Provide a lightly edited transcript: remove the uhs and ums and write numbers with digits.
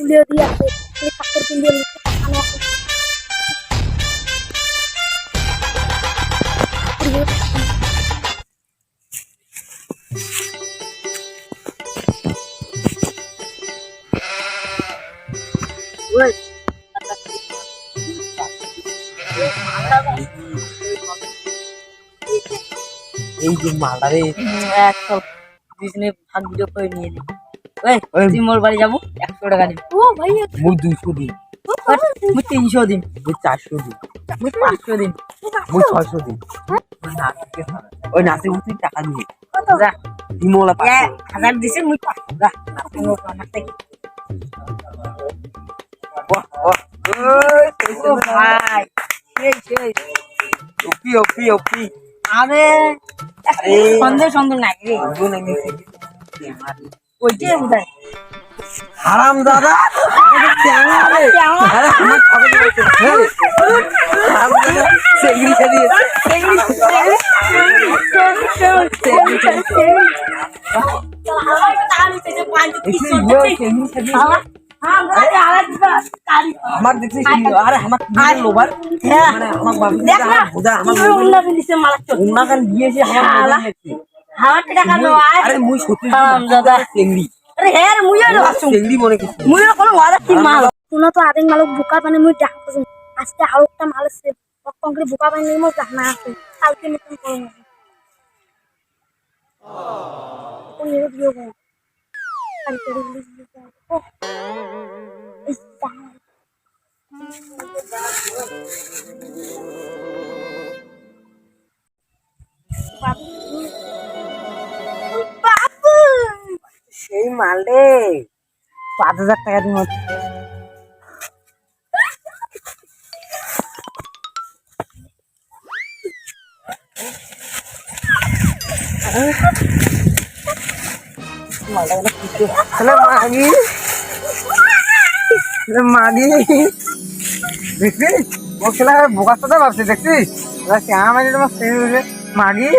তুলিও দিয়ে আছে কাপড় কিনলে কানো আছে ওই এই যে মালটা রে একশো দুজনে ভাগ ভিডিও করে নিয়ে নি তুই মোর বাড়ি যাবো 100 টাকা দিন ও ভাই মুই 200 দিন মুই 300 দিন মুই 400 দিন মুই 500 দিন মুই 600 দিন ওই নাচে উঠি টাকা দিয়ে যা ডিমোলা 1000 দিছে মুই 500 যা মোর নাচতে ও ভাই সেই ওপি ওপি ওপি আরে সন্দেহ সন্দেহ নাই রে ওইটাই বুঝাই হারাম দাদা আরে আমার খবর দিয়েছে হারাম দাদা সেগরি দিয়ে আমার দেখছিস আরে আমার লোভার মানে আমার বাবু বুঝা আমার উন্না কান দিয়েছে আমার আরে মুই সত্যি দাদা সেগরি আরে হ্যাঁ রে মুইও সেগরি মনে কিছু মুইও কোনো ওয়াদা কি মাল তোনা তো আরেক মালক বোকা পানে মুই ডাকছ আজকে আরো একটা মাল আছে কংক্রিট বোকা পানে মোর জানা আছে কালকে নতুন করব কোন এর দিও গো কালকে রিলিজ দিতে ও ইস্তা বাবু সেই মাল রে 5000 টাকা দিব মাগি মাগি দেখছিস ও খেলা বোকার সাথে ভাবছি দেখছিস আমার মাগি